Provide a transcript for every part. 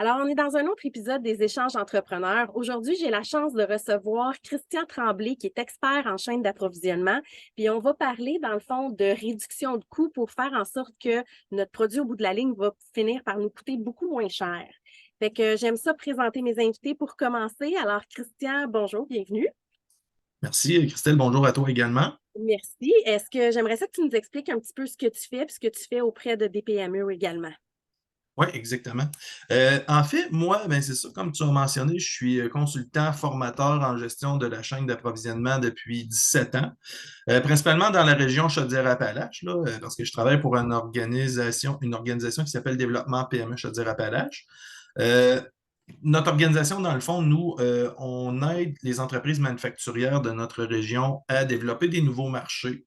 Alors, on est dans un autre épisode des échanges entrepreneurs. Aujourd'hui, j'ai la chance de recevoir Christian Tremblay, qui est expert en chaîne d'approvisionnement. Puis, on va parler, dans le fond, de réduction de coûts pour faire en sorte que notre produit, au bout de la ligne, va finir par nous coûter beaucoup moins cher. Fait que j'aime ça présenter mes invités pour commencer. Alors, Christian, bonjour, bienvenue. Merci, Christelle. Bonjour à toi également. Merci. Est-ce que j'aimerais ça que tu nous expliques un petit peu ce que tu fais puis ce que tu fais auprès de des PME également? Oui, exactement. En fait, moi, ben, c'est ça, comme tu as mentionné, je suis consultant formateur en gestion de la chaîne d'approvisionnement depuis 17 ans, principalement dans la région Chaudière-Appalaches, là, parce que je travaille pour une organisation qui s'appelle Développement PME Chaudière-Appalaches. Euh, Notre organisation, dans le fond, nous, on aide les entreprises manufacturières de notre région à développer des nouveaux marchés.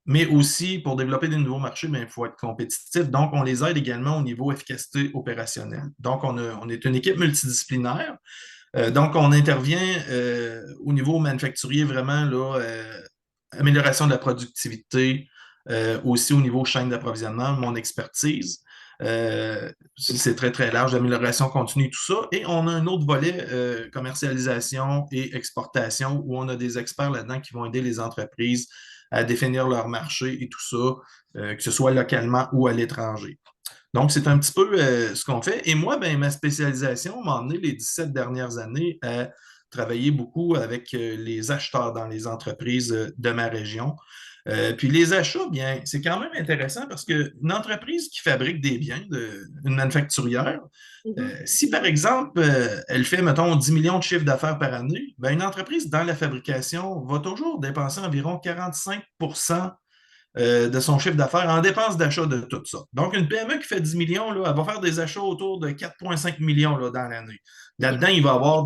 Mais aussi, pour développer des nouveaux marchés, ben, il faut être compétitif. Donc, on les aide également au niveau efficacité opérationnelle. Donc, on est une équipe multidisciplinaire. Donc, on intervient au niveau manufacturier vraiment, là, amélioration de la productivité, aussi au niveau chaîne d'approvisionnement, mon expertise. C'est très, très large, amélioration continue, tout ça. Et on a un autre volet, commercialisation et exportation, où on a des experts là-dedans qui vont aider les entreprises à définir leur marché et tout ça, que ce soit localement ou à l'étranger. Donc, c'est un petit peu ce qu'on fait. Et moi, ben, ma spécialisation m'a emmené les 17 dernières années à travailler beaucoup avec les acheteurs dans les entreprises de ma région. Puis les achats, bien, c'est quand même intéressant parce qu'une entreprise qui fabrique des biens, une manufacturière, Mhm. si par exemple, elle fait, mettons, 10 millions de chiffres d'affaires par année, ben, une entreprise dans la fabrication va toujours dépenser environ 45 de son chiffre d'affaires en dépenses d'achat de tout ça. Donc, une PME qui fait 10 millions, là, elle va faire des achats autour de 4,5 millions là, dans l'année. OK. Là-dedans, il va avoir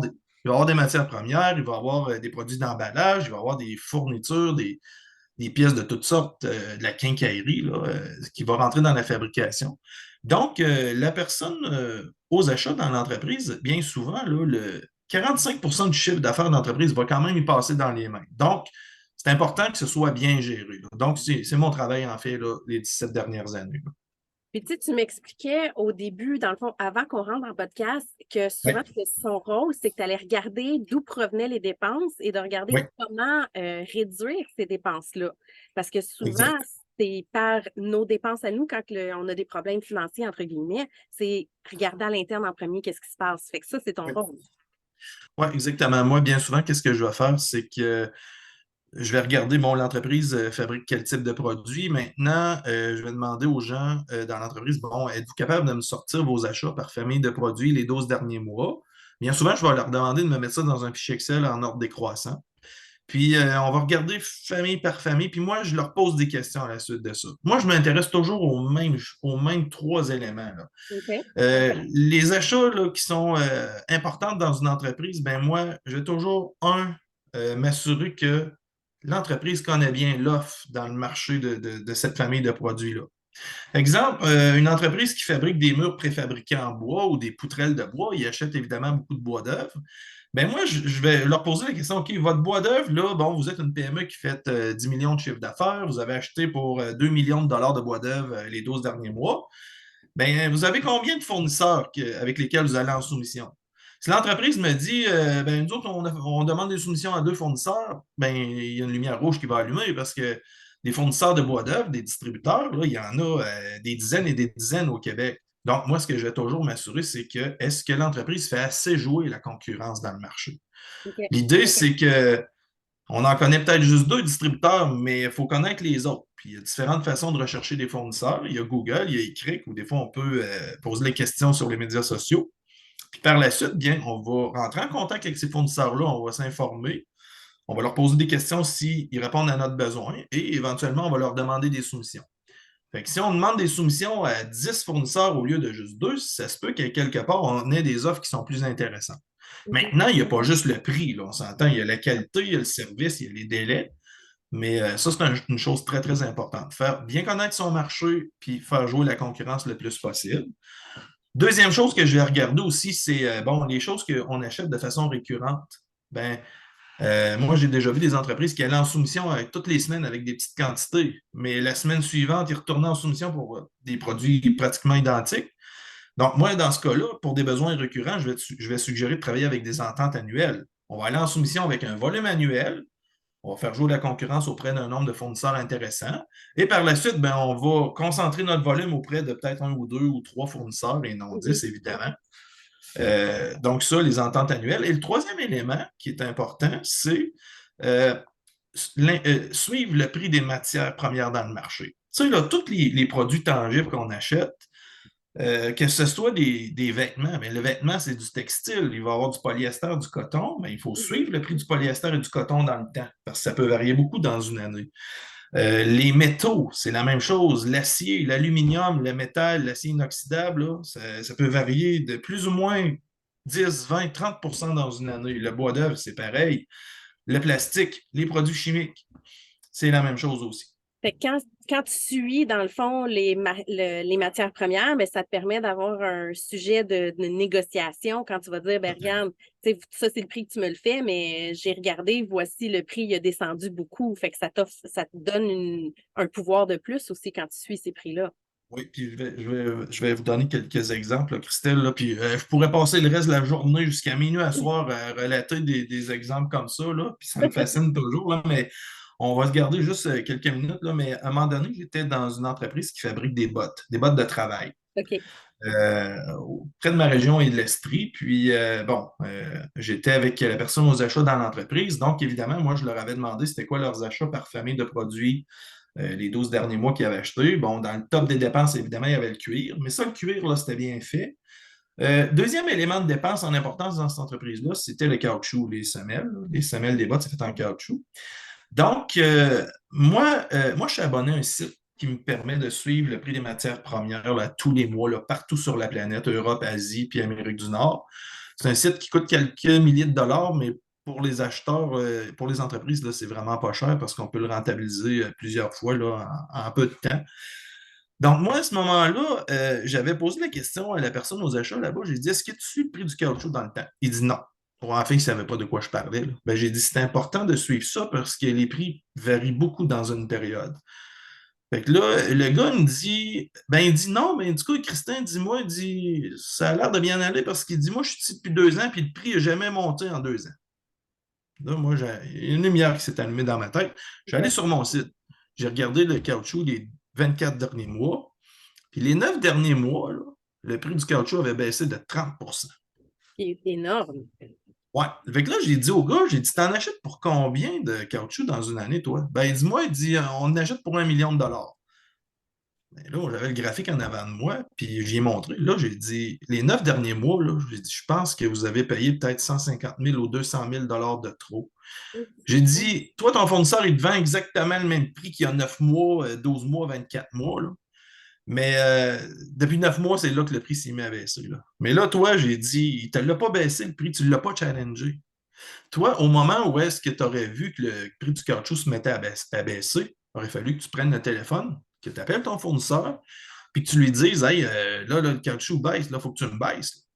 des matières premières, il va avoir des produits d'emballage, il va avoir des fournitures, des pièces de toutes sortes, de la quincaillerie là, qui va rentrer dans la fabrication. Donc, la personne aux achats dans l'entreprise, bien souvent, là, le 45 du chiffre d'affaires d'entreprise va quand même y passer dans les mains. Donc, c'est important que ce soit bien géré, là. Donc, c'est mon travail, en fait, là, les 17 dernières années, là. Puis tu m'expliquais au début, dans le fond, avant qu'on rentre dans le podcast, que Oui, souvent, son rôle, c'est que tu allais regarder d'où provenaient les dépenses et de regarder oui, comment réduire ces dépenses-là. Parce que souvent, exact. c'est par nos dépenses à nous, quand on a des problèmes financiers, entre guillemets, c'est regarder à l'interne en premier qu'est-ce qui se passe. Fait que ça, c'est ton Oui, rôle. ouais, exactement. Moi, bien souvent, qu'est-ce que je vais faire, c'est que je vais regarder, bon, l'entreprise fabrique quel type de produit. Maintenant, je vais demander aux gens dans l'entreprise, bon, êtes-vous capable de me sortir vos achats par famille de produits les 12 derniers mois? Bien souvent, je vais leur demander de me mettre ça dans un fichier Excel en ordre décroissant. Puis, on va regarder famille par famille. Puis moi, je leur pose des questions à la suite de ça. Moi, je m'intéresse toujours aux mêmes trois éléments, là. OK? Les achats là, qui sont importants dans une entreprise, ben moi, je vais toujours, m'assurer que l'entreprise connaît bien l'offre dans le marché de cette famille de produits-là. Exemple, une entreprise qui fabrique des murs préfabriqués en bois ou des poutrelles de bois, ils achètent évidemment beaucoup de bois d'œuvre. Ben moi, je vais leur poser la question, OK, votre bois d'œuvre, là, bon, vous êtes une PME qui fait 10 millions de chiffre d'affaires, vous avez acheté pour 2 millions de dollars de bois d'œuvre les 12 derniers mois. Ben, vous avez combien de fournisseurs avec lesquels vous allez en soumission? Si l'entreprise me dit, ben, nous autres, on demande des soumissions à 2 fournisseurs, ben, il y a une lumière rouge qui va allumer parce que des fournisseurs de bois d'œuvre, des distributeurs, là, il y en a des dizaines et des dizaines au Québec. Donc, moi, ce que je vais toujours m'assurer, c'est que est-ce que l'entreprise fait assez jouer la concurrence dans le marché? OK. L'idée, c'est que on en connaît peut-être juste deux distributeurs, mais il faut connaître les autres. Puis il y a différentes façons de rechercher des fournisseurs. Il y a Google, il y a Icric, où des fois on peut poser les questions sur les médias sociaux. Puis par la suite, bien, on va rentrer en contact avec ces fournisseurs-là, on va s'informer, on va leur poser des questions s'ils répondent à notre besoin et éventuellement, on va leur demander des soumissions. Fait que si on demande des soumissions à 10 fournisseurs au lieu de juste deux, ça se peut qu'à quelque part, on ait des offres qui sont plus intéressantes. Mhm. Maintenant, il n'y a pas juste le prix, là, on s'entend, il y a la qualité, il y a le service, il y a les délais, mais ça, c'est une chose très, très importante. Faire bien connaître son marché puis faire jouer la concurrence le plus possible. Deuxième chose que je vais regarder aussi, c'est bon, les choses qu'on achète de façon récurrente. Ben, moi, j'ai déjà vu des entreprises qui allaient en soumission toutes les semaines avec des petites quantités, mais la semaine suivante, ils retournaient en soumission pour des produits pratiquement identiques. Donc, moi, dans ce cas-là, pour des besoins récurrents, je vais suggérer de travailler avec des ententes annuelles. On va aller en soumission avec un volume annuel. On va faire jouer la concurrence auprès d'un nombre de fournisseurs intéressants. Et par la suite, ben, on va concentrer notre volume auprès de peut-être un ou deux ou trois fournisseurs et non Mhm. 10, évidemment. Donc, ça, les ententes annuelles. Et le troisième élément qui est important, c'est euh, suivre le prix des matières premières dans le marché. Tu sais, là, tous les produits tangibles qu'on achète, que ce soit des vêtements, mais le vêtement, c'est du textile. Il va y avoir du polyester, du coton, mais il faut Mhm. suivre le prix du polyester et du coton dans le temps, parce que ça peut varier beaucoup dans une année. Les métaux, c'est la même chose. L'acier, l'aluminium, le métal, l'acier inoxydable, là, ça peut varier de plus ou moins 10, 20, 30 dans une année. Le bois d'œuvre, c'est pareil. Le plastique, les produits chimiques, c'est la même chose aussi. Fait que quand tu suis, dans le fond, les matières premières, mais ça te permet d'avoir un sujet de négociation quand tu vas dire, ben regarde, tu sais, ça, c'est le prix que tu me le fais, mais j'ai regardé, voici le prix, il a descendu beaucoup. Fait que ça te donne un pouvoir de plus aussi quand tu suis ces prix-là. Oui, puis je vais vous donner quelques exemples, là, Christelle. Là, puis, je pourrais passer le reste de la journée jusqu'à minuit à soir à relater des exemples comme ça, là, puis ça me fascine toujours, là, mais on va se garder juste quelques minutes. Là, mais à un moment donné, j'étais dans une entreprise qui fabrique des bottes de travail, OK. près de ma région et de l'Estrie. Puis, j'étais avec la personne aux achats dans l'entreprise. Donc, évidemment, moi, je leur avais demandé c'était quoi leurs achats par famille de produits les 12 derniers mois qu'ils avaient acheté. Bon, dans le top des dépenses, évidemment, il y avait le cuir, mais ça, le cuir, là, c'était bien fait. Deuxième élément de dépense en importance dans cette entreprise-là, c'était le caoutchouc, les semelles. Les semelles des bottes, c'est fait en caoutchouc. Donc, moi, je suis abonné à un site qui me permet de suivre le prix des matières premières là, tous les mois, là, partout sur la planète, Europe, Asie, puis Amérique du Nord. C'est un site qui coûte quelques milliers de dollars, mais pour les acheteurs, pour les entreprises, là, c'est vraiment pas cher parce qu'on peut le rentabiliser plusieurs fois là, en peu de temps. Donc, moi, à ce moment-là, j'avais posé la question à la personne aux achats là-bas. J'ai dit, est-ce que tu suis le prix du caoutchouc dans le temps? Il dit non. Bon, en fait, il ne savait pas de quoi je parlais, là. Ben, j'ai dit, c'est important de suivre ça parce que les prix varient beaucoup dans une période. Fait que là, le gars me dit, ben, il dit non, mais du coup, Christin, dis-moi, il dit, ça a l'air de bien aller parce qu'il dit, moi, je suis ici depuis 2 ans, puis le prix n'a jamais monté en 2 ans. Là, moi, j'ai une lumière qui s'est allumée dans ma tête. Je suis allé OK. sur mon site. J'ai regardé le caoutchouc des 24 derniers mois. Puis les 9 derniers mois, là, le prix du caoutchouc avait baissé de 30. C'est énorme. Ouais. Fait que là, j'ai dit au gars, j'ai dit, t'en achètes pour combien de caoutchouc dans une année, toi? Ben, il dit, moi, il dit, on en achète pour 1 million de dollars. Ben là, j'avais le graphique en avant de moi, puis j'y ai montré. Là, j'ai dit, les 9 derniers mois, là, j'ai dit, je pense que vous avez payé peut-être 150 000 ou 200 000 dollars de trop. J'ai dit, toi, ton fournisseur, il te vend exactement le même prix qu'il y a 9 mois, 12 mois, 24 mois, là. Mais depuis 9 mois, c'est là que le prix s'est mis à baisser, là. Mais là, toi, j'ai dit, il ne te l'a pas baissé le prix, tu ne l'as pas challengé. Toi, au moment où est-ce que tu aurais vu que le prix du caoutchouc se mettait à baisser, il aurait fallu que tu prennes le téléphone, que tu appelles ton fournisseur, puis que tu lui dises, hey, là, le caoutchouc baisse, là, il faut que tu me baisses.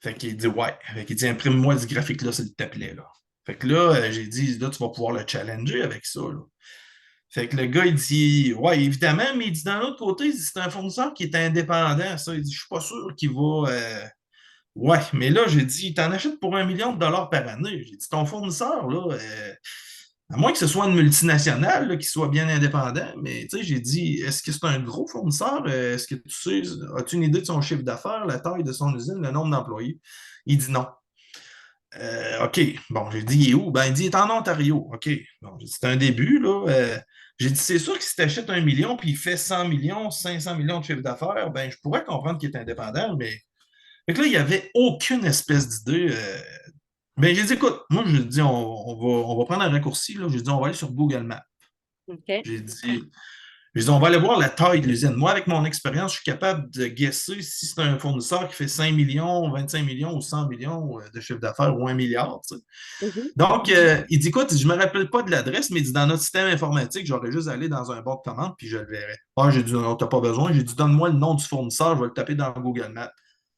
Fait qu'il dit, ouais. Fait qu'il dit, imprime-moi ce graphique-là, s'il te plaît, là. Fait que là, j'ai dit, là, tu vas pouvoir le challenger avec ça, là. Fait que le gars, il dit, ouais, évidemment, mais il dit, d'un autre côté, il dit, c'est un fournisseur qui est indépendant, ça. Il dit, je suis pas sûr qu'il va. Ouais, mais là, j'ai dit, t'en achètes pour 1 million de dollars par année. J'ai dit, ton fournisseur, là, à moins que ce soit une multinationale, là, qui soit bien indépendant, mais tu sais, j'ai dit, est-ce que c'est un gros fournisseur? Est-ce que tu sais, as-tu une idée de son chiffre d'affaires, la taille de son usine, le nombre d'employés? Il dit non. OK. Bon, j'ai dit, il est où? Ben, il dit, il est en Ontario. OK. Bon, j'ai dit, c'est un début, là. J'ai dit, c'est sûr que si tu achètes 1 million puis il fait 100 millions, 500 millions de chiffre d'affaires, ben, je pourrais comprendre qu'il est indépendant, mais. Fait que là, il n'y avait aucune espèce d'idée. Ben, j'ai dit, écoute, moi, j'ai dit, on va prendre un raccourci, là. J'ai dit, on va aller sur Google Maps. OK. J'ai dit, je dis, on va aller voir la taille de l'usine. Moi, avec mon expérience, je suis capable de guesser si c'est un fournisseur qui fait 5 millions, 25 millions ou 100 millions de chiffre d'affaires ou 1 milliard. Tu sais. Mhm. Donc, il dit, écoute, je ne me rappelle pas de l'adresse, mais il dit, dans notre système informatique, j'aurais juste allé dans un bon de commande, puis je le verrai. Ah, j'ai dit, non, tu n'as pas besoin. J'ai dit, donne-moi le nom du fournisseur, je vais le taper dans Google Maps.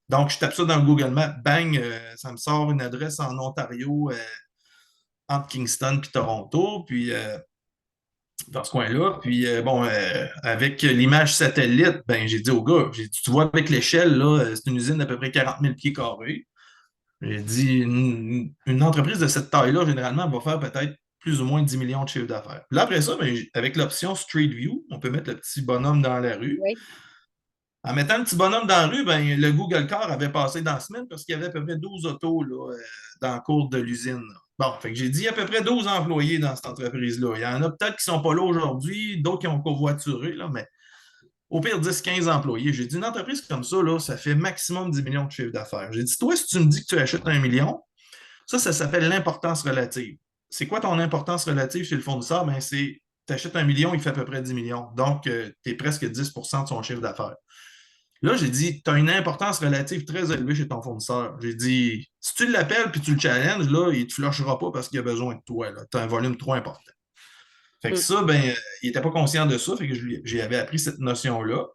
Donc, je tape ça dans Google Maps, bang, ça me sort une adresse en Ontario, entre Kingston et Toronto. Puis, dans ce coin-là. Puis, avec l'image satellite, ben, j'ai dit au gars, j'ai dit, tu vois, avec l'échelle, là, c'est une usine d'à peu près 40 000 pieds carrés. J'ai dit, une entreprise de cette taille-là, généralement, va faire peut-être plus ou moins 10 millions de chiffres d'affaires. Puis là, après ça, ben, avec l'option Street View, on peut mettre le petit bonhomme dans la rue. Oui. En mettant le petit bonhomme dans la rue, ben, le Google Car avait passé dans la semaine parce qu'il y avait à peu près 12 autos là, dans le cours de l'usine. Bon, fait que j'ai dit à peu près 12 employés dans cette entreprise-là. Il y en a peut-être qui ne sont pas là aujourd'hui, d'autres qui ont covoituré, là, mais au pire 10-15 employés. J'ai dit une entreprise comme ça, là, ça fait maximum 10 millions de chiffre d'affaires. J'ai dit, toi, si tu me dis que tu achètes 1 million, ça s'appelle l'importance relative. C'est quoi ton importance relative chez le fournisseur? Ben, c'est tu achètes 1 million, il fait à peu près 10 millions. Donc, tu es presque 10% de son chiffre d'affaires. Là, j'ai dit, tu as une importance relative très élevée chez ton fournisseur. J'ai dit, si tu l'appelles puis tu le challenges, là, il ne te flushera pas parce qu'il a besoin de toi. Tu as un volume trop important. Fait que Mm. ça, ben, il n'était pas conscient de ça. Fait que j'y avais appris cette notion-là.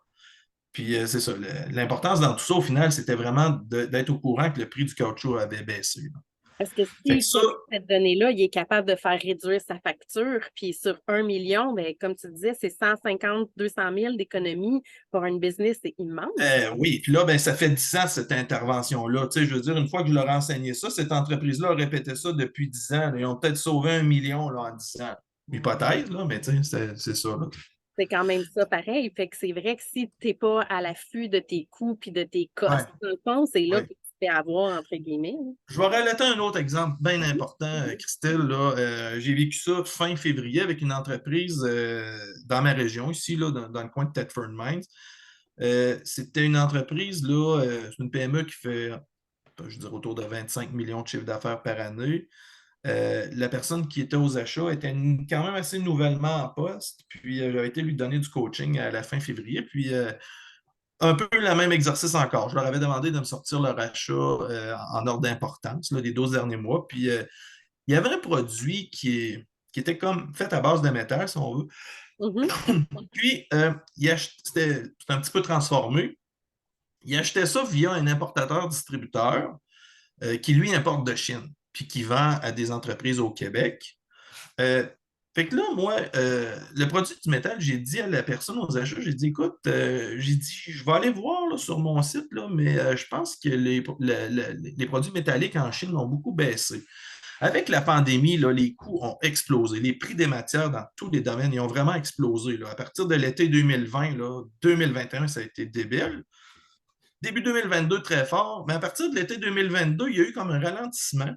Puis c'est ça. L'importance dans tout ça, au final, c'était vraiment d'être au courant que le prix du caoutchouc avait baissé, là. Parce que Fait que s'il ça, connaît cette donnée-là, il est capable de faire réduire sa facture. Puis sur 1 million, ben, comme tu disais, c'est 150, 200 000 d'économie pour une business, c'est immense. oui, puis là, ben, ça fait 10 ans cette intervention-là. Tu sais, je veux dire, une fois que je leur ai enseigné ça, cette entreprise-là a répété ça depuis 10 ans. Là. Ils ont peut-être sauvé 1 million là, en 10 ans. Hypothèse, là, mais tu sais, c'est ça. Là. C'est quand même ça pareil. Fait que c'est vrai que si tu n'es pas à l'affût de tes coûts puis de tes Ouais, costs, dans le fond, c'est là ouais. que tu te fais avoir, entre guillemets, là. Je vais relater un autre exemple bien important, Christelle. Là. J'ai vécu ça fin février avec une entreprise dans ma région, ici, là, dans le coin de Thetford Mines. C'était une entreprise, là, c'est une PME qui fait, je dirais, autour de 25 millions de chiffre d'affaires par année. La personne qui était aux achats était quand même assez nouvellement en poste, puis j'avais été lui donner du coaching à la fin février, puis un peu le même exercice encore. Je leur avais demandé de me sortir leur achat en ordre d'importance, là, les 12 derniers mois, puis il y avait un produit qui était comme fait à base de métal, si on veut, Mhm. puis c'était un petit peu transformé. Il achetait ça via un importateur-distributeur qui, lui, importe de Chine, puis qui vend à des entreprises au Québec. Euh, fait que là, moi, le produit du métal, j'ai dit à la personne aux achats, j'ai dit, écoute, j'ai dit, je vais aller voir là, sur mon site, là, mais je pense que les produits métalliques en Chine ont beaucoup baissé. Avec la pandémie, là, les coûts ont explosé. Les prix des matières dans tous les domaines, ils ont vraiment explosé. Là. À partir de l'été 2020, là, 2021, ça a été débile. Début 2022, très fort. Mais à partir de l'été 2022, il y a eu comme un ralentissement.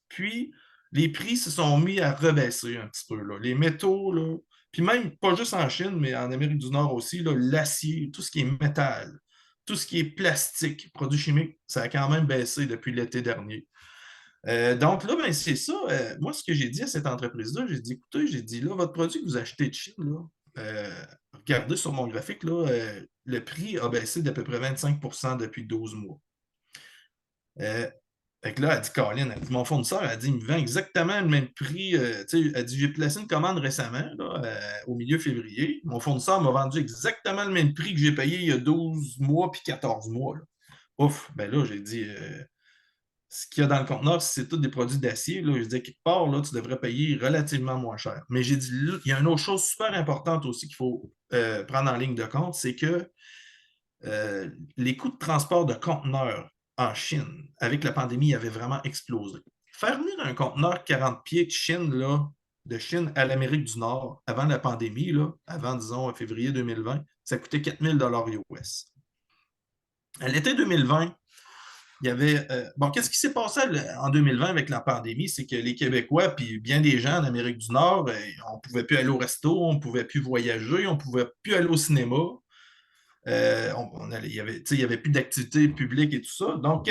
Puis, les prix se sont mis à rebaisser un petit peu. Là. Les métaux, là, puis même pas juste en Chine, mais en Amérique du Nord aussi, là, l'acier, tout ce qui est métal, tout ce qui est plastique, produits chimiques, ça a quand même baissé depuis l'été dernier. Donc là, ben, c'est ça. Moi, ce que j'ai dit à cette entreprise-là, j'ai dit, écoutez, j'ai dit, là, votre produit que vous achetez de Chine, là, regardez sur mon graphique, là, le prix a baissé d'à peu près 25 depuis 12 mois. Euh, fait que là, elle dit, Colin, elle dit, mon fournisseur, elle dit, il me vend exactement le même prix. Elle dit, j'ai placé une commande récemment, là, au milieu février. Mon fournisseur m'a vendu exactement le même prix que j'ai payé il y a 12 mois puis 14 mois. Là. Ouf, ben là, j'ai dit, ce qu'il y a dans le conteneur, si c'est tous des produits d'acier, là, je disais, quelque part, là, tu devrais payer relativement moins cher. Mais j'ai dit, là, il y a une autre chose super importante aussi qu'il faut prendre en ligne de compte, c'est que les coûts de transport de conteneurs en Chine, avec la pandémie, avaient vraiment explosé. Faire venir un conteneur 40 pieds de Chine à l'Amérique du Nord, avant la pandémie, là, avant, disons, février 2020, ça coûtait 4 000 US. À l'été 2020, il y avait. Bon, qu'est-ce qui s'est passé en 2020 avec la pandémie? C'est que les Québécois, puis bien des gens en Amérique du Nord, on ne pouvait plus aller au resto, on ne pouvait plus voyager, on ne pouvait plus aller au cinéma. Il y avait plus d'activités publiques et tout ça. Donc,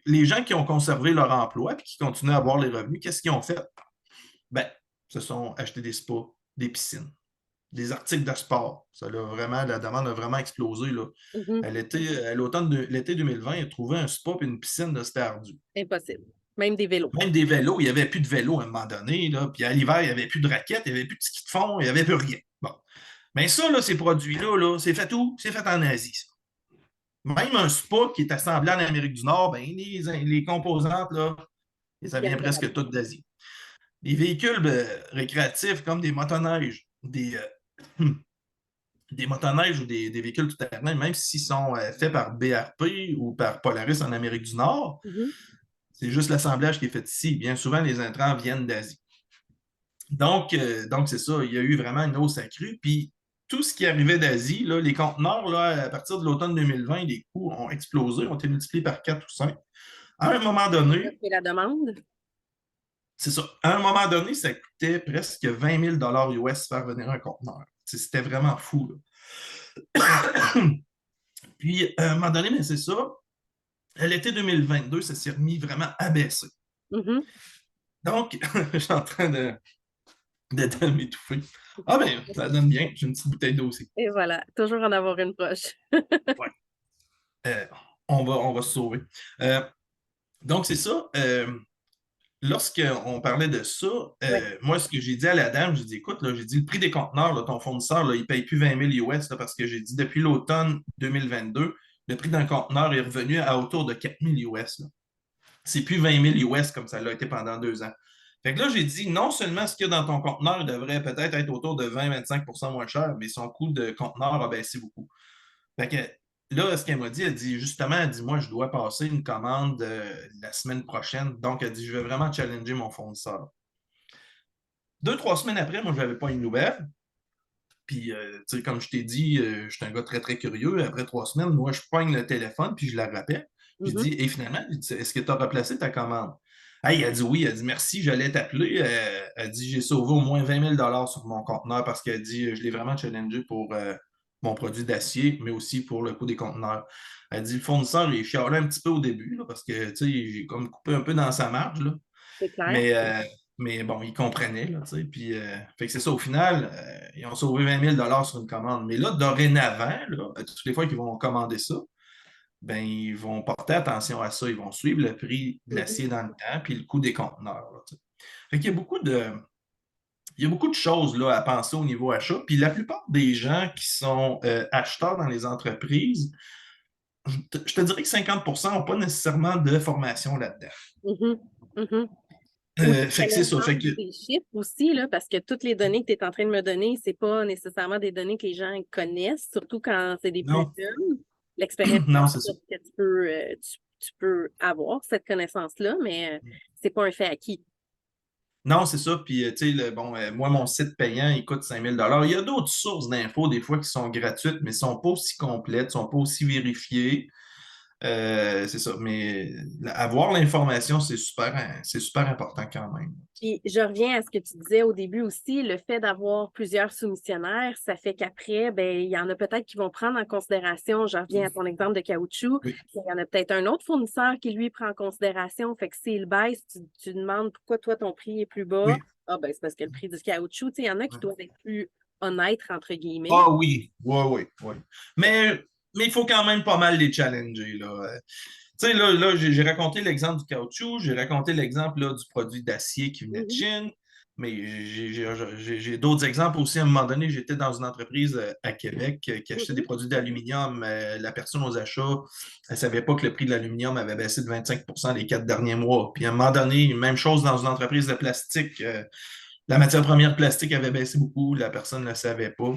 les gens qui ont conservé leur emploi et qui continuent à avoir les revenus, qu'est-ce qu'ils ont fait? Ben, se sont achetés des spas, des piscines, des articles de sport. La demande a vraiment explosé. Là. Mhm. À l'automne de l'été 2020, il a trouvé un spa et une piscine, c'était ardu. Impossible. Même des vélos. Même des vélos, il n'y avait plus de vélos à un moment donné. Là. Puis à l'hiver, il n'y avait plus de raquettes, il n'y avait plus de ski de fond, il n'y avait plus rien. Bon. Mais ça, là, ces produits-là, là, c'est fait où? C'est fait en Asie. Ça. Même un spa qui est assemblé en Amérique du Nord, ben, les composantes, là, ça vient presque toutes d'Asie. Les véhicules récréatifs comme des motoneiges, des motoneiges ou des véhicules tout-terrain, même s'ils sont faits par BRP ou par Polaris en Amérique du Nord, Mhm. c'est juste l'assemblage qui est fait ici. Bien souvent, les intrants viennent d'Asie. Donc c'est ça, il y a eu vraiment une hausse accrue. Puis tout ce qui arrivait d'Asie, là, les conteneurs, là, à partir de l'automne 2020, les coûts ont explosé, ont été multipliés par 4 ou 5. À un moment donné, Et la demande? c'est ça, à un moment donné, ça coûtait presque 20 000 US faire venir un conteneur. C'était vraiment fou. Puis, à un moment donné, mais c'est ça, à l'été 2022, ça s'est remis vraiment à baisser. Mhm. Donc, je suis en train de m'étouffer. Ah ben, ça donne bien. J'ai une petite bouteille d'eau aussi. Et voilà, toujours en avoir une proche. Ouais. Euh, on va se sauver. Euh, donc, c'est ça. Lorsqu'on parlait de ça, Ouais. moi, ce que j'ai dit à la dame, j'ai dit, écoute, là, j'ai dit, le prix des conteneurs, là, ton fournisseur, là, il ne paye plus 20 000 US, là, parce que j'ai dit, depuis l'automne 2022, le prix d'un conteneur est revenu à autour de 4 000 US. Là. C'est plus 20 000 US comme ça l'a été pendant 2 ans. Fait que là, j'ai dit, non seulement ce qu'il y a dans ton conteneur devrait peut-être être autour de 20-25 moins cher, mais son coût de conteneur a baissé beaucoup. Fait que là, ce qu'elle m'a dit, elle dit justement, elle dit, moi, je dois passer une commande la semaine prochaine. Donc, elle dit, je vais vraiment challenger mon fournisseur. 2, 3 semaines après, moi, je n'avais pas une nouvelle. Puis, tu sais, comme je t'ai dit, je suis un gars très, très curieux. Après 3 semaines, moi, je pogne le téléphone, puis je la rappelle. Je Mhm. dis, et finalement, est-ce que tu as replacé ta commande? Hey, elle dit oui, elle dit merci, j'allais t'appeler. Elle dit, j'ai sauvé au moins 20 000 sur mon conteneur parce qu'elle dit, je l'ai vraiment challengé pour mon produit d'acier, mais aussi pour le coût des conteneurs. Elle dit, le fournisseur, il chialait un petit peu au début, là, parce que, tu sais, j'ai comme coupé un peu dans sa marge, là. C'est clair. Mais, mais bon, ils comprenaient, là, tu sais. Puis, fait que c'est ça, au final, ils ont sauvé 20 000 sur une commande. Mais là, dorénavant, là, toutes les fois qu'ils vont commander ça, ben, ils vont porter attention à ça. Ils vont suivre le prix de Mhm. l'acier dans le temps, puis le coût des conteneurs, là, tu sais. Fait qu'il y a beaucoup de choses là, à penser au niveau achat. Puis la plupart des gens qui sont acheteurs dans les entreprises, je te dirais que 50 n'ont pas nécessairement de formation là-dedans. Mhm. Mhm. Ou de Fait que c'est ça. Fait connaissance que des chiffres aussi, là, parce que toutes les données que tu es en train de me donner, c'est pas nécessairement des données que les gens connaissent, surtout quand c'est des plus non, jeunes. L'expérience, non, c'est ça. c'est que tu peux avoir cette connaissance-là, mais c'est pas un fait acquis. Non, c'est ça. Puis, tu sais, bon, moi, mon site payant, il coûte 5 000. Il y a d'autres sources d'infos, des fois, qui sont gratuites, mais ne sont pas aussi complètes, ne sont pas aussi vérifiées. C'est ça. Mais avoir l'information, c'est super important quand même. Puis je reviens à ce que tu disais au début aussi, le fait d'avoir plusieurs soumissionnaires, ça fait qu'après, ben, il y en a peut-être qui vont prendre en considération, je reviens à ton exemple de caoutchouc, Oui, il y en a peut-être un autre fournisseur qui lui prend en considération, fait que s'il baisse, tu demandes pourquoi toi ton prix est plus bas. oui. Ah ben c'est parce que le prix du caoutchouc, tu sais, il y en a qui doivent être plus honnêtes, entre guillemets. Ah oui, oui, oui, oui. Mais il faut quand même pas mal les challenger, là. Tu sais, là j'ai raconté l'exemple du caoutchouc, j'ai raconté l'exemple là, du produit d'acier qui venait de Mhm, Chine, mais j'ai d'autres exemples aussi. À un moment donné, j'étais dans une entreprise à Québec qui achetait des mhm. produits d'aluminium. La personne aux achats, elle ne savait pas que le prix de l'aluminium avait baissé de 25 les 4 derniers mois. Puis à un moment donné, même chose dans une entreprise de plastique. La matière première plastique avait baissé beaucoup, la personne ne le savait pas.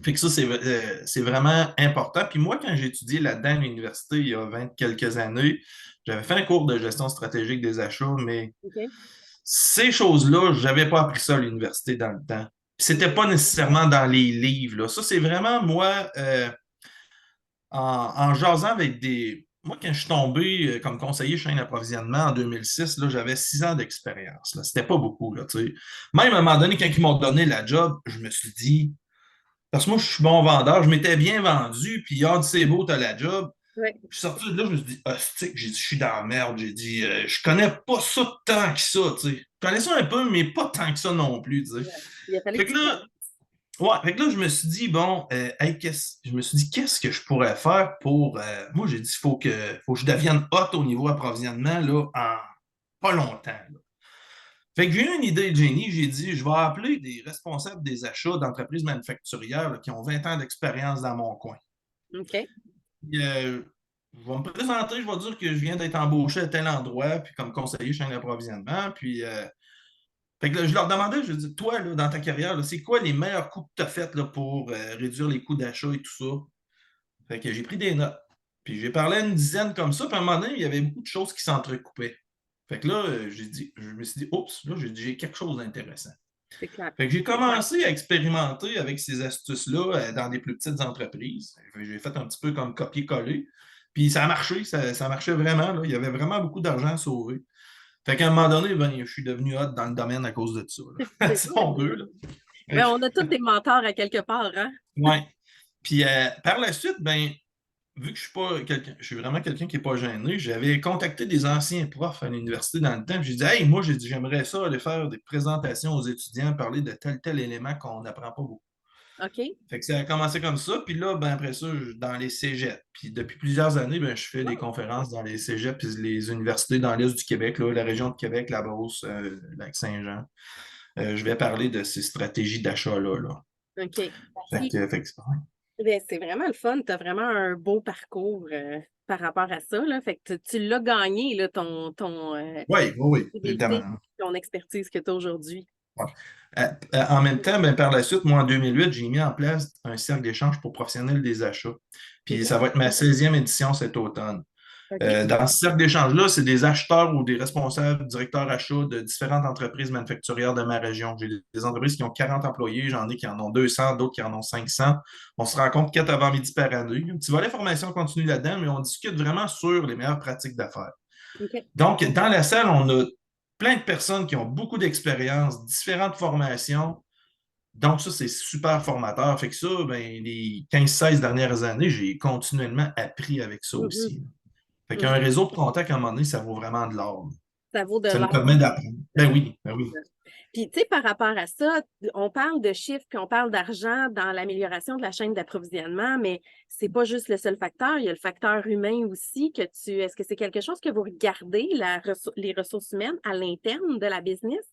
Fait que ça, c'est vraiment important. Puis moi, quand j'ai étudié là-dedans à l'université il y a 20 quelques années, j'avais fait un cours de gestion stratégique des achats, mais OK. ces choses-là, je n'avais pas appris ça à l'université dans le temps. Puis c'était pas nécessairement dans les livres, là. Ça, c'est vraiment moi, en jasant avec des. Moi, quand je suis tombé comme conseiller chaîne d'approvisionnement en 2006, là, j'avais 6 ans d'expérience. Là. C'était pas beaucoup. Là, tu sais. Même à un moment donné, quand ils m'ont donné la job, je me suis dit, parce que moi, je suis bon vendeur, je m'étais bien vendu, puis ah, c'est beau, t'as la job. Ouais. Je suis sorti de là, je me suis dit, hostie, j'ai dit, je suis dans la merde. J'ai dit, je connais pas ça tant que ça, tu sais. Je connais ça un peu, mais pas tant que ça non plus, tu sais. Ouais. Il a fallu Fait que que tu là, ouais, fait que là, je me suis dit, bon, hey, je me suis dit, qu'est-ce que je pourrais faire pour. Moi, j'ai dit, il faut que je devienne hot au niveau approvisionnement, là, en pas longtemps, là. Fait que j'ai eu une idée de génie. J'ai dit, je vais appeler des responsables des achats d'entreprises manufacturières là, qui ont 20 ans d'expérience dans mon coin. OK. Puis, je vais me présenter, je vais dire que je viens d'être embauché à tel endroit, puis comme conseiller chaîne d'approvisionnement. Puis, Fait que là, je leur demandais, je dis, toi, là, dans ta carrière, là, c'est quoi les meilleurs coups que tu as faits là, pour réduire les coûts d'achat et tout ça? Fait que j'ai pris des notes. Puis j'ai parlé à une dizaine comme ça, puis à un moment donné, il y avait beaucoup de choses qui s'entrecoupaient. Fait que là, je me suis dit, oups, là, j'ai quelque chose d'intéressant. C'est clair. Fait que j'ai commencé à expérimenter avec ces astuces-là dans des plus petites entreprises. J'ai fait un petit peu comme copier-coller. Puis ça a marché, ça marchait vraiment. Là. Il y avait vraiment beaucoup d'argent à sauver. Fait qu'à un moment donné, ben, je suis devenu hot dans le domaine à cause de ça. Là. C'est Si vrai. on veut. Là. Ben, on a tous des mentors à quelque part, hein? Ouais. Puis par la suite, ben, vu que je suis vraiment quelqu'un qui n'est pas gêné, j'avais contacté des anciens profs à l'université dans le temps. J'ai dit, hey, moi, j'ai dit, j'aimerais ça aller faire des présentations aux étudiants, parler de tel élément qu'on n'apprend pas beaucoup. OK. Fait que ça a commencé comme ça. Puis là, ben, après ça, dans les cégeps. Puis depuis plusieurs années, ben, je fais des Wow. conférences dans les cégeps et les universités dans l'Est du Québec, là, la région de Québec, la Beauce, Lac-Saint-Jean. Je vais parler de ces stratégies d'achat-là. Là. OK. Fait Puis, que, fait que ben, c'est vraiment le fun. Tu as vraiment un beau parcours par rapport à ça, là. Fait que tu l'as gagné, là, ton oui, oui, oui, visibilité, évidemment. ton expertise que tu as aujourd'hui. Ouais. En même temps, ben, par la suite, moi, en 2008, j'ai mis en place un cercle d'échange pour professionnels des achats. C'est Puis bien. ça va être ma 16e édition cet automne. OK. Dans ce cercle d'échange-là, c'est des acheteurs ou des responsables, directeurs achats de différentes entreprises manufacturières de ma région. J'ai des entreprises qui ont 40 employés, j'en ai qui en ont 200, d'autres qui en ont 500. On se rencontre 4 avant-midi par année. Un petit volet formation continue là-dedans, mais on discute vraiment sur les meilleures pratiques d'affaires. OK. Donc, dans la salle, on a plein de personnes qui ont beaucoup d'expérience, différentes formations. Donc, ça, c'est super formateur. Fait que ça, ben, les 15-16 dernières années, j'ai continuellement appris avec ça Mhm. aussi. Fait qu'un Mhm. réseau de contacts, à un moment donné, ça vaut vraiment de l'or. Ça vaut de Ça nous l'or. permet d'apprendre. Ben oui, ben oui. Puis, tu sais, par rapport à ça, on parle de chiffres, puis on parle d'argent dans l'amélioration de la chaîne d'approvisionnement, mais c'est pas juste le seul facteur, il y a le facteur humain aussi est-ce que c'est quelque chose que vous regardez, les ressources humaines à l'interne de la business?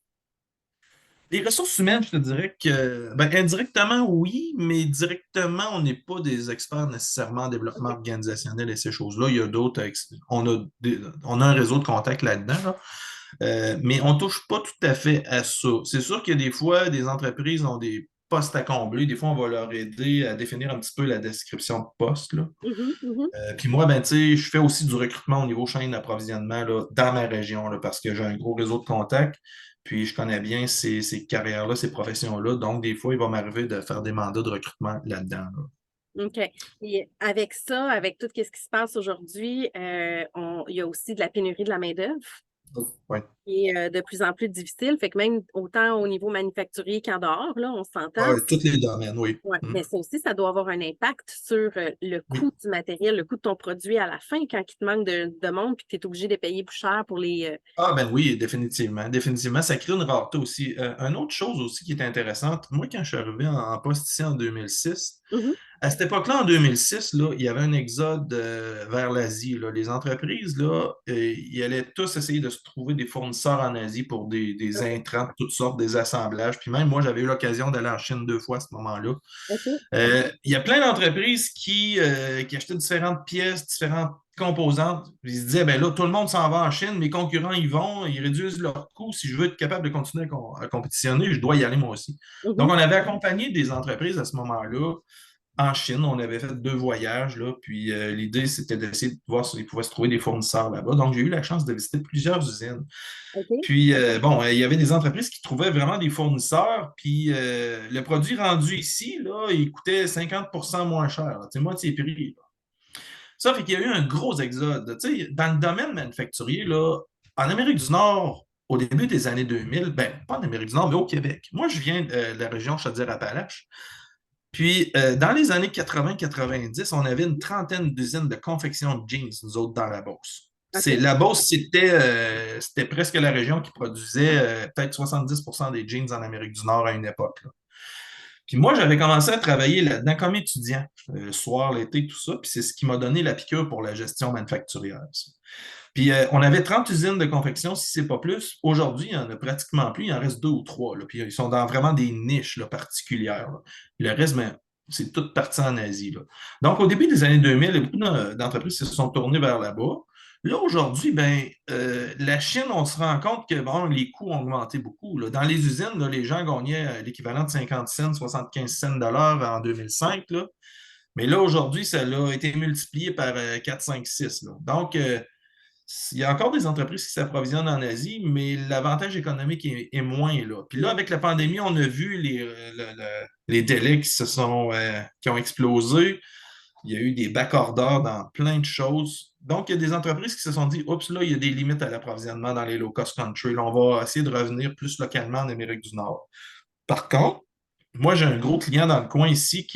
Les ressources humaines, je te dirais que, ben, indirectement, oui, mais directement, on n'est pas des experts nécessairement en développement OK. organisationnel et ces choses-là. Il y a d'autres, on a un réseau de contacts là-dedans, là. Mais on ne touche pas tout à fait à ça. C'est sûr que des fois, des entreprises ont des postes à combler. Des fois, on va leur aider à définir un petit peu la description de poste, là. Mhm, mhm. Puis moi, ben, tu sais, je fais aussi du recrutement au niveau chaîne d'approvisionnement là, dans ma région là, parce que j'ai un gros réseau de contacts. Puis je connais bien ces carrières-là, ces professions-là. Donc, des fois, il va m'arriver de faire des mandats de recrutement là-dedans. Là. OK. Et avec ça, avec tout ce qui se passe aujourd'hui, il y a aussi de la pénurie de la main-d'œuvre Ouais. qui est de plus en plus difficile. Fait que même autant au niveau manufacturier qu'en dehors, là, on s'entend. Ouais, tous les domaines, oui. Ouais, mais ça aussi, ça doit avoir un impact sur le Oui. coût du matériel, le coût de ton produit à la fin quand il te manque de monde puis que tu es obligé de payer plus cher pour les. Ah ben oui, définitivement. Définitivement, ça crée une rareté aussi. Une autre chose aussi qui est intéressante, moi, quand je suis arrivé en poste ici en 2006, Mhm, à cette époque-là, en 2006, là, il y avait un exode vers l'Asie. Là. Les entreprises, là, ils allaient tous essayer de se trouver des fournisseurs en Asie pour des OK, intrants de toutes sortes, des assemblages. Puis même moi, j'avais eu l'occasion d'aller en Chine 2 fois à ce moment-là. OK. Il y a plein d'entreprises qui achetaient différentes pièces, différentes composantes. Ils se disaient, ben là, tout le monde s'en va en Chine, mes concurrents y vont, ils réduisent leurs coûts. Si je veux être capable de continuer à compétitionner, je dois y aller moi aussi. Donc, Mhm, on avait accompagné des entreprises à ce moment-là en Chine. On avait fait 2 voyages, là, puis l'idée, c'était d'essayer de voir s'ils pouvaient se trouver des fournisseurs là-bas. Donc, j'ai eu la chance de visiter plusieurs usines. OK. Puis, bon, il y avait des entreprises qui trouvaient vraiment des fournisseurs, puis le produit rendu ici, là, il coûtait 50 moins cher, c'est moitié prix. Là. Ça fait qu'il y a eu un gros exode. Tu sais, dans le domaine manufacturier, là, en Amérique du Nord, au début des années 2000, ben, pas en Amérique du Nord, mais au Québec. Moi, je viens de la région Chaudière-Appalaches. Puis, dans les années 80-90, on avait une trentaine d'usines de confection de jeans, nous autres, dans la Beauce. OK. La Beauce, c'était presque la région qui produisait peut-être 70% des jeans en Amérique du Nord à une époque. Là. Puis moi, j'avais commencé à travailler là-dedans comme étudiant, le soir, l'été, tout ça. Puis c'est ce qui m'a donné la piqûre pour la gestion manufacturière. Ça. Puis on avait 30 usines de confection, si ce n'est pas plus. Aujourd'hui, il n'y en a pratiquement plus, il en reste 2 ou 3. Là. Puis ils sont dans vraiment des niches là, particulières. Là. Le reste, ben, c'est toute partie en Asie. Là. Donc, au début des années 2000, beaucoup d'entreprises se sont tournées vers là-bas. Là, aujourd'hui, la Chine, on se rend compte que bon, les coûts ont augmenté beaucoup, là. Dans les usines, là, les gens gagnaient l'équivalent de 50 cents, 75 cents de l'heure en 2005, là. Mais là, aujourd'hui, ça a été multiplié par 4, 5, 6, là. Donc, il y a encore des entreprises qui s'approvisionnent en Asie, mais l'avantage économique est moins là. Puis là, avec la pandémie, on a vu les délais qui ont explosé. Il y a eu des backorders dans plein de choses. Donc, il y a des entreprises qui se sont dit, oups, là, il y a des limites à l'approvisionnement dans les low-cost countries. Là, on va essayer de revenir plus localement en Amérique du Nord. Par contre, moi, j'ai un gros client dans le coin ici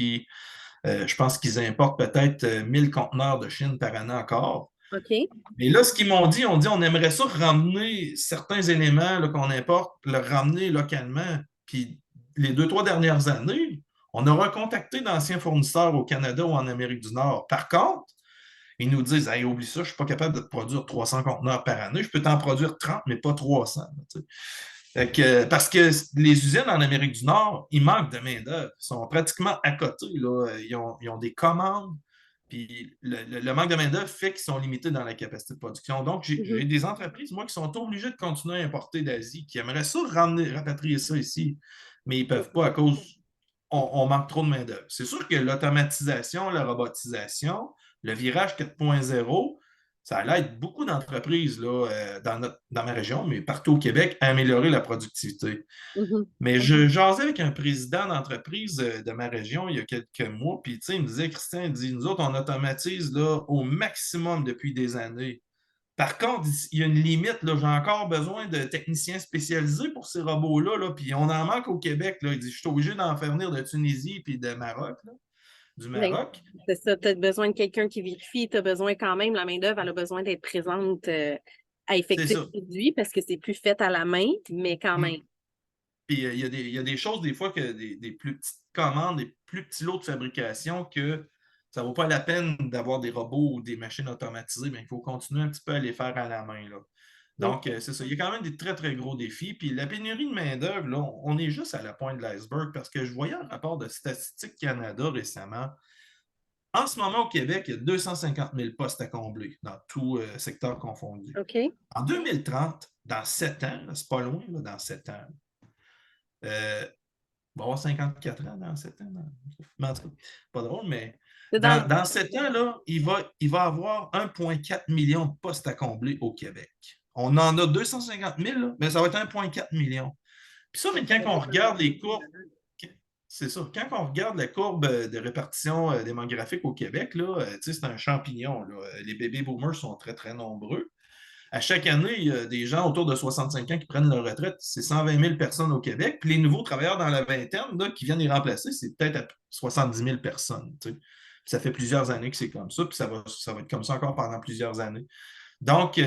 je pense qu'ils importent peut-être 1000 conteneurs de Chine par année encore. OK. Mais là, ce qu'ils m'ont dit, on aimerait ça ramener certains éléments là, qu'on importe, le ramener localement. Puis les 2, 3 dernières années, on a recontacté d'anciens fournisseurs au Canada ou en Amérique du Nord. Par contre, ils nous disent, hey, oublie ça, je ne suis pas capable de te produire 300 conteneurs par année. Je peux t'en produire 30, mais pas 300. Parce que les usines en Amérique du Nord, ils manquent de main-d'œuvre. Ils sont pratiquement à côté. Là. Ils ont des commandes. Puis le manque de main-d'œuvre fait qu'ils sont limités dans la capacité de production. Donc, j'ai des entreprises, moi, qui sont obligées de continuer à importer d'Asie, qui aimeraient ça rapatrier ça ici, mais ils ne peuvent pas à cause on manque trop de main-d'œuvre. C'est sûr que l'automatisation, la robotisation, le virage 4.0, ça aide beaucoup d'entreprises là, dans ma région, mais partout au Québec, à améliorer la productivité. Mhm. Mais je jasais avec un président d'entreprise de ma région il y a quelques mois, puis il me disait, Christian, il dit, nous autres, on automatise là, au maximum depuis des années. Par contre, il y a une limite. J'ai encore besoin de techniciens spécialisés pour ces robots-là. Là, puis on en manque au Québec. Là. Il dit, je suis obligé d'en faire venir de Tunisie puis de Maroc, là, du Ben, Maroc. c'est ça, tu as besoin de quelqu'un qui vérifie, tu as besoin quand même, la main-d'œuvre, elle a besoin d'être présente à C'est effectuer ça. le produit parce que c'est plus fait à la main, mais quand Mm. même. Puis il y a des choses, des fois, que des plus petites commandes, des plus petits lots de fabrication que ça ne vaut pas la peine d'avoir des robots ou des machines automatisées, mais il faut continuer un petit peu à les faire à la main. Là. Donc, OK. c'est ça. Il y a quand même des très, très gros défis. Puis la pénurie de main-d'œuvre, là, on est juste à la pointe de l'iceberg parce que je voyais un rapport de Statistique Canada récemment. En ce moment, au Québec, il y a 250 000 postes à combler dans tout secteur confondu. OK. En 2030, dans 7 ans, c'est pas loin, là, dans 7 ans, il va avoir 54 ans dans 7 ans. Mais en tout cas, pas drôle, mais C'est dans le... dans 7 ans, là, il va avoir 1,4 million de postes à combler au Québec. On en a 250 000, là, mais ça va être 1,4 million. Puis ça, mais quand on regarde les courbes, c'est ça, quand on regarde la courbe de répartition démographique au Québec, là, c'est un champignon. Là. Les baby boomers sont très, très nombreux. À chaque année, il y a des gens autour de 65 ans qui prennent leur retraite. C'est 120 000 personnes au Québec. Puis les nouveaux travailleurs dans la vingtaine là, qui viennent les remplacer, c'est peut-être à 70 000 personnes. Ça fait plusieurs années que c'est comme ça, puis ça va être comme ça encore pendant plusieurs années. Donc,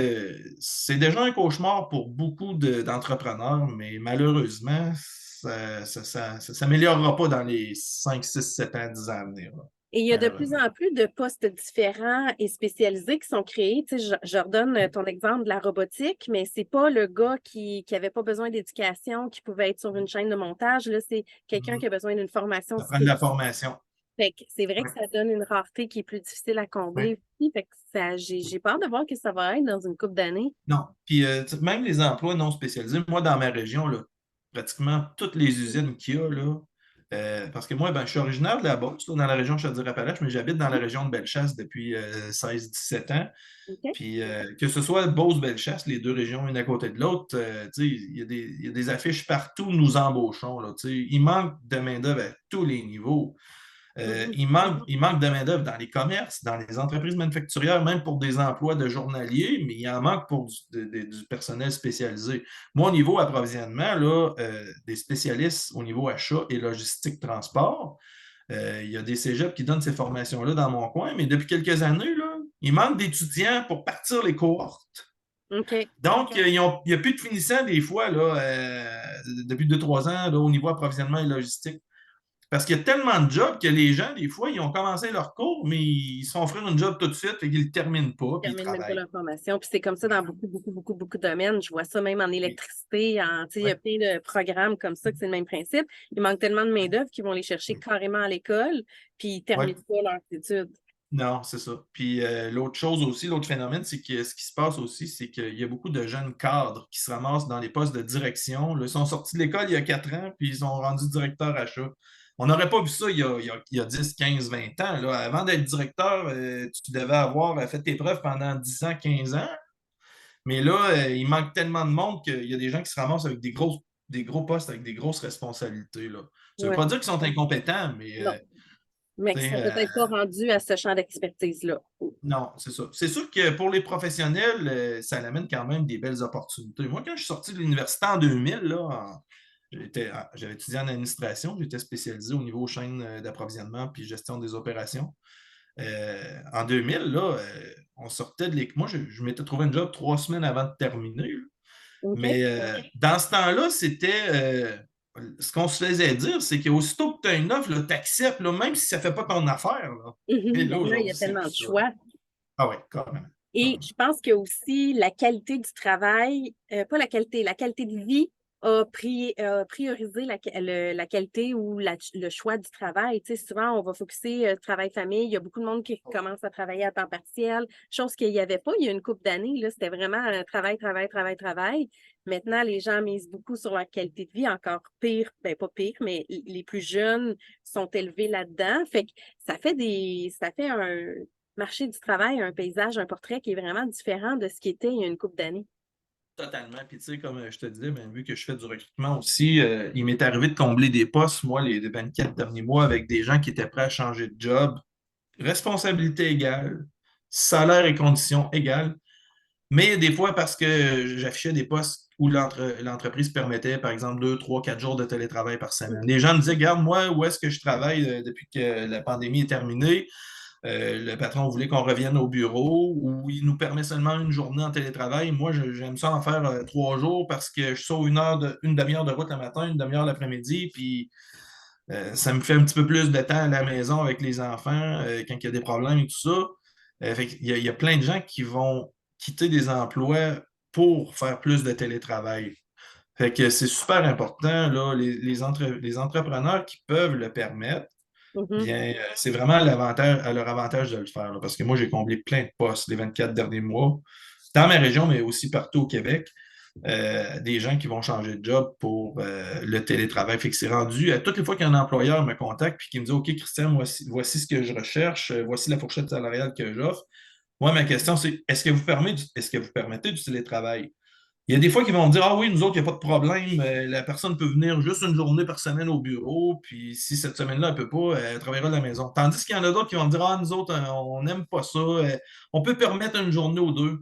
c'est déjà un cauchemar pour beaucoup d'entrepreneurs, mais malheureusement, ça ne s'améliorera pas dans les 5, 6, 7 ans, 10 ans à venir. Là, Et il y a de plus malheureusement. en plus de postes différents et spécialisés qui sont créés. Tu sais, je redonne ton exemple de la robotique, mais c'est pas le gars qui avait pas besoin d'éducation, qui pouvait être sur une chaîne de montage. Là, c'est quelqu'un qui a besoin d'une formation Ça prend de spécifique. la formation. Fait que c'est vrai que Oui, ça donne une rareté qui est plus difficile à oui. combler aussi. Fait que j'ai peur de voir que ça va être dans une couple d'années. Non. Puis même les emplois non spécialisés, moi, dans ma région, là, pratiquement toutes les usines qu'il y a, là, parce que moi, je suis originaire de la Beauce, là, dans la région de Chaudière-Appalaches, mais j'habite dans la région de Bellechasse depuis 16-17 ans. OK? Puis que ce soit Beauce-Bellechasse, les deux régions une à côté de l'autre, il y a des affiches partout, nous embauchons. Là, il manque de main-d'œuvre à tous les niveaux. Mhm. Il manque de main-d'œuvre dans les commerces, dans les entreprises manufacturières, même pour des emplois de journaliers, mais il en manque pour du personnel spécialisé. Moi, au niveau approvisionnement, là, des spécialistes au niveau achat et logistique transport, il y a des cégeps qui donnent ces formations-là dans mon coin, mais depuis quelques années, là, il manque d'étudiants pour partir les cohortes. OK. Donc, il n'y a plus de finissants des fois, là, depuis 2, 3 ans, là, au niveau approvisionnement et logistique. Parce qu'il y a tellement de jobs que les gens, des fois, ils ont commencé leur cours, mais ils se font offrir une job tout de suite et qu'ils ne le terminent pas, Ils puis ils terminent même pas travaillent. leur formation. Puis c'est comme ça dans beaucoup, beaucoup, beaucoup, beaucoup de domaines. Je vois ça même en Oui, électricité, tu sais, il y oui, a plein de programmes comme ça que c'est le même principe. Il manque tellement de main-d'œuvre qu'ils vont les chercher carrément à l'école, puis ils oui. terminent pas leurs études. Non, c'est ça. Puis l'autre chose aussi, l'autre phénomène, c'est que ce qui se passe aussi, c'est qu'il y a beaucoup de jeunes cadres qui se ramassent dans les postes de direction. Là, ils sont sortis de l'école il y a 4 ans, puis ils sont rendus directeurs achats. On n'aurait pas vu ça il y a 10, 15, 20 ans. Là. Avant d'être directeur, tu devais avoir fait tes preuves pendant 10 ans, 15 ans. Mais là, il manque tellement de monde qu'il y a des gens qui se ramassent avec des gros postes avec des grosses responsabilités. Là. Ça ne veut Ouais. pas dire qu'ils sont incompétents, mais Non, mais qui tu sais, sont peut-être pas rendus à ce champ d'expertise-là. non, c'est ça. C'est sûr que pour les professionnels, ça amène quand même des belles opportunités. Moi, quand je suis sorti de l'université en 2000, là, j'avais étudié en administration, j'étais spécialisé au niveau chaîne d'approvisionnement puis gestion des opérations. En 2000, là, on sortait de l'école. Moi, je m'étais trouvé un job 3 semaines avant de terminer. Là. OK? Mais dans ce temps-là, ce qu'on se faisait dire, c'est qu'aussitôt que tu as une offre, tu acceptes, même si ça ne fait pas ton affaire. Là. Et là, Maintenant, il y a aujourd'hui, c'est tellement de plus ça. choix. Ah oui, quand même. Quand Et même. je pense que aussi la qualité du travail, pas la qualité de vie a priorisé la qualité ou le choix du travail. Tu sais, souvent, on va focuser travail-famille. Il y a beaucoup de monde qui commence à travailler à temps partiel, chose qu'il n'y avait pas il y a une couple d'années. Là, c'était vraiment travail, travail, travail, travail. Maintenant, les gens misent beaucoup sur la qualité de vie, encore pire, ben pas pire, mais les plus jeunes sont élevés là-dedans. Fait que ça fait un marché du travail, un paysage, un portrait qui est vraiment différent de ce qui était il y a une couple d'années. Totalement. Puis, tu sais, comme je te disais, ben, vu que je fais du recrutement aussi, il m'est arrivé de combler des postes, moi, les 24 derniers mois, avec des gens qui étaient prêts à changer de job. Responsabilité égale, salaire et conditions égales. Mais des fois, parce que j'affichais des postes où l'entreprise permettait, par exemple, 2, 3, 4 jours de télétravail par semaine. Les gens me disaient, regarde, moi, où est-ce que je travaille depuis que la pandémie est terminée? Le patron voulait qu'on revienne au bureau où il nous permet seulement une journée en télétravail. Moi, j'aime ça en faire 3 jours parce que je sauve une demi-heure de route le matin, une demi-heure l'après-midi, puis ça me fait un petit peu plus de temps à la maison avec les enfants quand il y a des problèmes et tout ça. Il y a plein de gens qui vont quitter des emplois pour faire plus de télétravail. Fait que c'est super important, là, les entrepreneurs qui peuvent le permettre, Mhm. bien, c'est vraiment à leur avantage de le faire, là, parce que moi, j'ai comblé plein de postes les 24 derniers mois, dans ma région, mais aussi partout au Québec, des gens qui vont changer de job pour le télétravail. Fait que c'est rendu à toutes les fois qu'un employeur me contacte et qui me dit OK, Christian, voici ce que je recherche, voici la fourchette salariale que j'offre. Moi, ma question, c'est est-ce que vous permettez du télétravail? Il y a des fois qui vont dire, ah oui, nous autres, il n'y a pas de problème. La personne peut venir juste une journée par semaine au bureau, puis si cette semaine-là, elle ne peut pas, elle travaillera de la maison. Tandis qu'il y en a d'autres qui vont dire, ah, nous autres, on n'aime pas ça. On peut permettre une journée ou deux.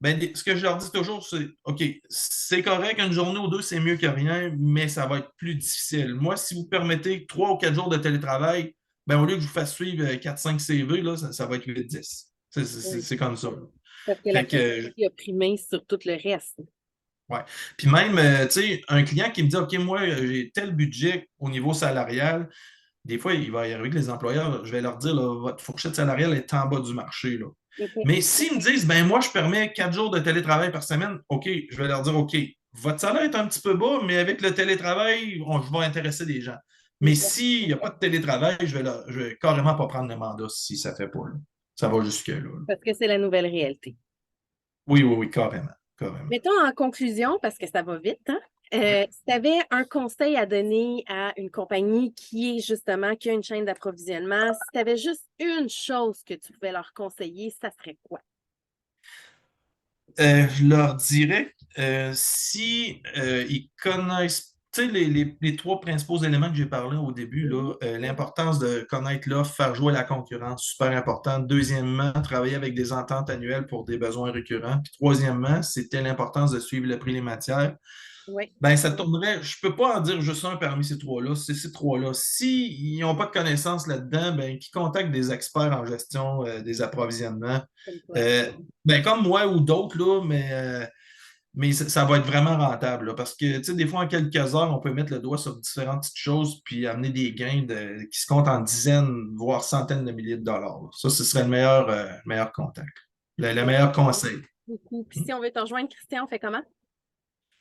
Ben, ce que je leur dis toujours, c'est, OK, c'est correct, une journée ou deux, c'est mieux que rien, mais ça va être plus difficile. Moi, si vous permettez 3 ou 4 jours de télétravail, ben, au lieu que je vous fasse suivre 4-5 CV, là, ça va être 8-10. Oui. C'est comme ça. Là. Parce que la Fait qualité que de vie a primé sur tout le reste. ouais. Puis même, tu sais, un client qui me dit, OK, moi, j'ai tel budget au niveau salarial, des fois, il va y arriver que les employeurs, je vais leur dire, là, votre fourchette salariale est en bas du marché. Là. OK. Mais s'ils me disent, ben moi, je permets 4 jours de télétravail par semaine, OK, je vais leur dire, OK, votre salaire est un petit peu bas, mais avec le télétravail, je vais intéresser des gens. Mais OK. s'il n'y a pas de télétravail, je vais carrément pas prendre le mandat si ça ne fait pas. Là. Ça va jusque-là. Là. Parce que c'est la nouvelle réalité. Oui, oui, oui, carrément. Carrément. Mettons en conclusion, parce que ça va vite, hein? Oui. Si tu avais un conseil à donner à une compagnie qui est justement, qui a une chaîne d'approvisionnement, si tu avais juste une chose que tu pouvais leur conseiller, ça serait quoi? Je leur dirais, si ils connaissent, tu sais, les trois principaux éléments que j'ai parlé au début, Mhm. là, l'importance de connaître l'offre, faire jouer la concurrence, super important. Deuxièmement, travailler avec des ententes annuelles pour des besoins récurrents. Puis troisièmement, c'était l'importance de suivre le prix des matières. Oui. Ben, ça tournerait, je peux pas en dire juste un parmi ces trois-là, c'est ces trois-là. S'ils n'ont pas de connaissances là-dedans, ben, qu'ils contactent des experts en gestion des approvisionnements. Comme toi. Euh, ben, comme moi ou d'autres, là, mais ça va être vraiment rentable. Là, parce que, tu sais, des fois, en quelques heures, on peut mettre le doigt sur différentes petites choses puis amener des gains qui se comptent en dizaines, voire centaines de milliers de dollars. Là. Ça, ce serait le meilleur contact. Le meilleur conseil. Beaucoup. Puis si on veut te rejoindre, Christian, on fait comment?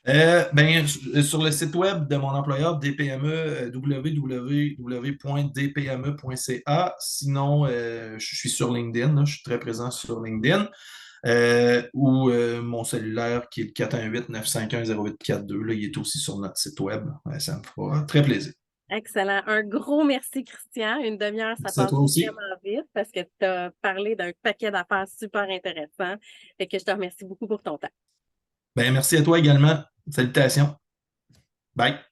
Sur le site web de mon employeur, DPME, www.dpme.ca. Sinon, je suis sur LinkedIn, là, je suis très présent sur LinkedIn. Ou mon cellulaire qui est le 418-951-0842. Là, il est aussi sur notre site web. Ça me fera très plaisir. Excellent. Un gros merci, Christian. Une demi-heure, ça Merci à passe toi aussi. vraiment vite parce que tu as parlé d'un paquet d'affaires super intéressants. Fait que je te remercie beaucoup pour ton temps. Merci à toi également. Salutations. Bye.